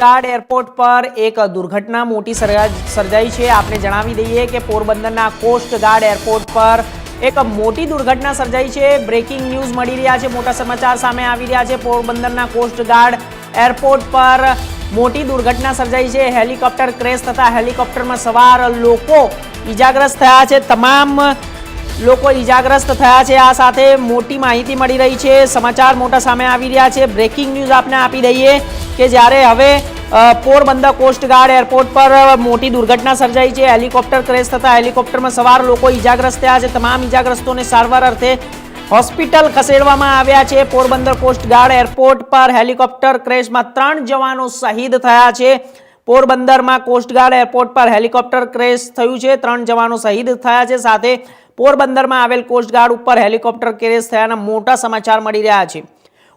Guard airport પર એક દુર્ઘટના મોટી સર્જાઈ છે। આપણે જણાવી દઈએ કે પોરબંદરના કોસ્ટ ગાર્ડ એરપોર્ટ પર એક મોટી દુર્ઘટના સર્જાઈ છે। બ્રેકિંગ ન્યૂઝ મળી રહ્યા છે, મોટા સમાચાર સામે આવી રહ્યા છે। પોરબંદરના કોસ્ટ ગાર્ડ એરપોર્ટ પર મોટી દુર્ઘટના સર્જાઈ છે। હેલિકોપ્ટર ક્રેશ થતા હેલિકોપ્ટરમાં સવાર લોકો ઈજાગ્રસ્ત થયા છે। તમામ લોકો ઈજાગ્રસ્ત થયા છે। આ સાથે મોટી માહિતી મળી રહી છે, સમાચાર મોટા સામે આવી રહ્યા છે। બ્રેકિંગ ન્યૂઝ આપને આપી દઈએ કે જ્યારે હવે પોરબંદર કોસ્ટ ગાર્ડ એરપોર્ટ પર મોટી દુર્ઘટના સર્જાઈ છે। હેલિકોપ્ટર ક્રેશ થતા હેલિકોપ્ટરમાં સવાર લોકો ઈજાગ્રસ્ત થયા છે। તમામ ઈજાગ્રસ્તોને સારવાર અર્થે હોસ્પિટલ ખસેડવામાં આવ્યા છે। પોરબંદર કોસ્ટ ગાર્ડ એરપોર્ટ પર હેલિકોપ્ટર ક્રેશમાં 3 જવાનો શહીદ થયા છે। પોરબંદરમાં કોસ્ટ ગાર્ડ એરપોર્ટ પર હેલિકોપ્ટર ક્રેશ થયું છે, 3 જવાનો શહીદ થયા છે। સાથે પોરબંદરમાં આવેલ કોસ્ટ ગાર્ડ ઉપર હેલિકોપ્ટર ક્રેશ થયાના મોટા સમાચાર મળી રહ્યા છે।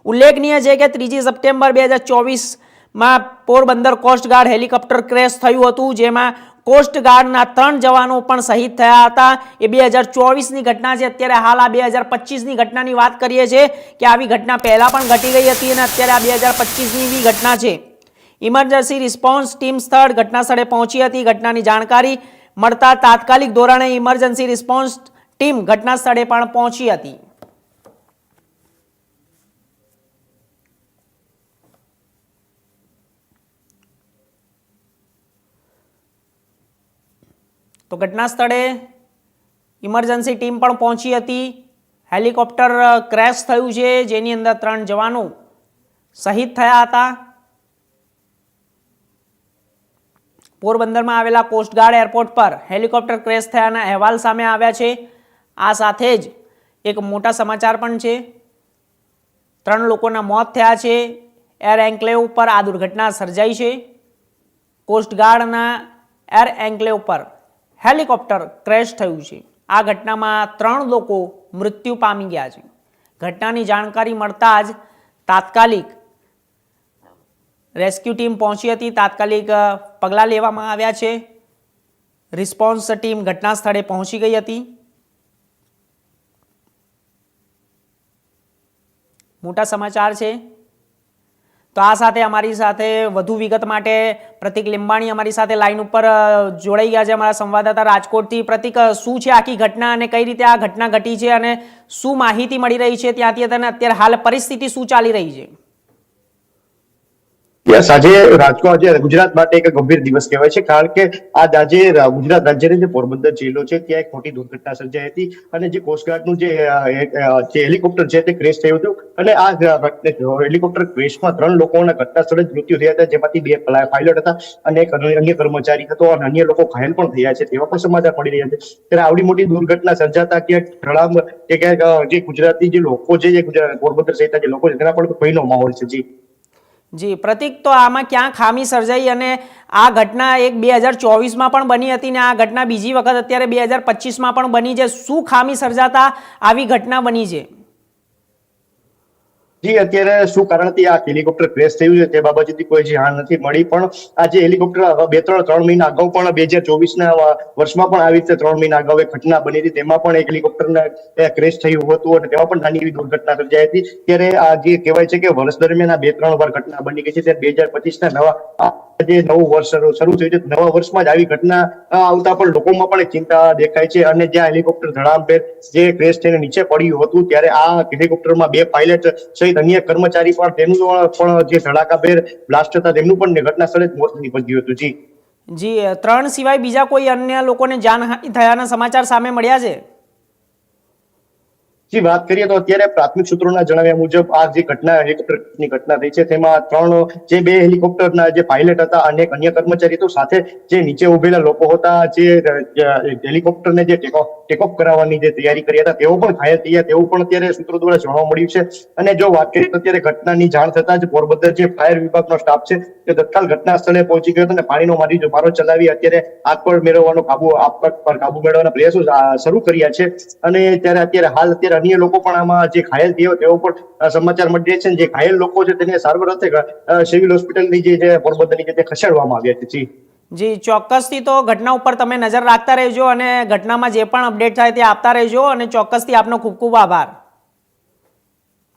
ઉલ્લેખનીય છે કે 3 સપ્ટેમ્બર 2024માં Porbandar coast guard helicopter crash થયું હતું, જેમાં કોસ્ટ ગાર્ડના 3 જવાનો પણ શહીદ થયા હતા। એ 2024ની ઘટના છે। અત્યારે હાલ આ 2025ની ઘટનાની વાત કરીએ છીએ કે આવી ઘટના પહેલા પણ ઘટી ગઈ હતી અને અત્યારે આ 2025ની ઘટના છે। ઇમરજન્સી રિસ્પોન્સ ટીમ સ્થળ ઘટના સ્થળે પહોંચી હતી। ઘટનાની જાણકારી મળતા તાત્કાલિક ધોરણે ઇમરજન્સી રિસ્પોન્સ ટીમ ઘટના સ્થળે પણ પહોંચી હતી। તો ઘટના સ્થળે ઇમરજન્સી ટીમ પણ પહોંચી હતી। હેલિકોપ્ટર ક્રેશ થયું છે, જેની અંદર 3 જવાનો શહીદ થયા હતા। પોરબંદરમાં આવેલા કોસ્ટ ગાર્ડ એરપોર્ટ પર હેલિકોપ્ટર ક્રેશ થયાના અહેવાલ સામે આવ્યા છે। આ સાથે જ એક મોટા સમાચાર પણ છે, 3 લોકોના મોત થયા છે। એર એન્કલેવ પર આ દુર્ઘટના સર્જાઈ છે। કોસ્ટ ગાર્ડના એર એન્કલેવ પર હેલિકોપ્ટર ક્રેશ થયું છે। આ ઘટનામાં 3 લોકો મૃત્યુ પામી ગયા છે। ઘટનાની જાણકારી મળતા જ તાત્કાલિક રેસ્ક્યુ ટીમ પહોંચી હતી, તાત્કાલિક પગલાં લેવામાં આવ્યા છે। રિસ્પોન્સ ટીમ ઘટના સ્થળે પહોંચી ગઈ હતી। મોટા સમાચાર છે। તો આ સાથે અમારી સાથે વધુ વિગત માટે પ્રતિક લીંબાણી અમારી સાથે લાઈન ઉપર જોડાઈ ગયા છે, અમારા સંવાદદાતા રાજકોટથી। પ્રતિક, શું છે આખી ઘટના અને કઈ રીતે આ ઘટના ઘટી છે અને શું માહિતી મળી રહી છે ત્યાંથી અને અત્યારે હાલ પરિસ્થિતિ શું ચાલી રહી છે? આજે રાજકોટ ગુજરાત માટે એક ગંભીર દિવસ કહેવાય છે, કારણ કે આજે ગુજરાત રાજ્યની જે પોરબંદર જિલ્લો છે ત્યાં એક મોટી દુર્ઘટના સર્જાઈ હતી અને જે કોસ્ટગાર્ડનું જે હેલિકોપ્ટર છે તે ક્રેશ થયું હતું અને આ હેલિકોપ્ટર ક્રેશમાં 3 લોકોના ઘટના સ્થળે જ મૃત્યુ થયા હતા, જેમાંથી 2 પાયલટ હતા અને એક અન્ય કર્મચારી હતો અને અન્ય લોકો ઘાયલ પણ થયા છે, તેવા પણ સમાચાર મળી રહ્યા છે। ત્યારે આવડી મોટી દુર્ઘટના સર્જાતા ક્યાંક જે ગુજરાતી જે લોકો છે, જે પોરબંદર સહિતના જે લોકો છે તેના પણ ભયનો માહોલ છે। જી પ્રતિક, તો આમાં ક્યાં ખામી સર્જાઈ અને આ ઘટના એક 2024માં પણ બની હતી ને આ ઘટના બીજી વખત અત્યારે 2025માં પણ બની છે, શું ખામી સર્જાતા આવી ઘટના બની છે? જી, અત્યારે શું કારણથી આ હેલિકોપ્ટર ક્રેશ થયું છે તે બાબતથી કોઈ જાણ નથી મળી, પણ આ જે હેલિકોપ્ટર 3 મહિના અગાઉ પણ 2024ના વર્ષમાં પણ આવી રીતે 3 મહિના અગાઉ એક ઘટના બની હતી, તેમાં પણ એક હેલિકોપ્ટર ક્રેશ થયું હતું અને તેમાં પણ નાની એવી દુર્ઘટના સર્જાઈ હતી। ત્યારે આ જે કહેવાય છે કે વર્ષ દરમિયાન આ 2-3 વાર ઘટના બની ગઈ છે, ત્યારે 2025ના નવા જે નવું વર્ષ શરૂ થયું છે, નવા વર્ષમાં જ આવી ઘટના આવતા પણ લોકોમાં પણ એક ચિંતા દેખાય છે અને જ્યાં હેલિકોપ્ટર ધડામભેર જે ક્રેશ થઈને નીચે પડ્યું હતું, ત્યારે આ હેલિકોપ્ટરમાં 2 પાયલટ સહિત અન્ય કર્મચારી પણ તેમનું પણ જે ધડાકાભેર બ્લાસ્ટ હતા તેમનું પણ ઘટના સ્થળે જ મોત નીપજ્યું હતું। જી, 3 સિવાય બીજા કોઈ અન્ય લોકોને જાનહાનિ થયાના સમાચાર સામે મળ્યા છે? જી, વાત કરીએ તો અત્યારે પ્રાથમિક સૂત્રોના જણાવ્યા મુજબ આ જે હેલિકોપ્ટરની ઘટના થઈ છે તેમાં 2 હેલિકોપ્ટરના જે પાયલટ હતા અને એક અન્ય કર્મચારી હતો, સાથે જે નીચે ઉભેલા લોકો હતા, જે હેલિકોપ્ટરને જે ટેક ઓફ કરાવવાની જે તૈયારી કરી હતા તેઓ પણ ઘાયલ થયા, તેવું પણ અત્યારે સૂત્રો દ્વારા જાણવા મળ્યું છે। અને જો વાત કરીએ તો અત્યારે ઘટનાની જાણ થતાં જ પોરબંદર જે ફાયર વિભાગનો સ્ટાફ છે તે તત્કાલ ઘટના સ્થળે પહોંચી ગયો હતો અને પાણીનો મારો ચલાવી અત્યારે આગ પર મેળવવાનો કાબુ મેળવવાના પ્રયાસો શરૂ કર્યા છે। અને અત્યારે અન્ય લોકો પણ આમાં જે ઘાયલ થયો તેઓ પણ સમાચાર મળી રહ્યા છે, જે ઘાયલ લોકો છે તેને સારવાર અર્થે સિવિલ હોસ્પિટલની જે પોરબંદરની જે ખસેડવામાં આવ્યા છે। જી, ચોક્કસથી તો ઘટના ઉપર તમે નજર રાખતા રહેજો અને ઘટનામાં જે પણ અપડેટ થાય તે આપતા રહેજો અને ચોક્કસથી આપનો ખૂબ ખૂબ આભાર।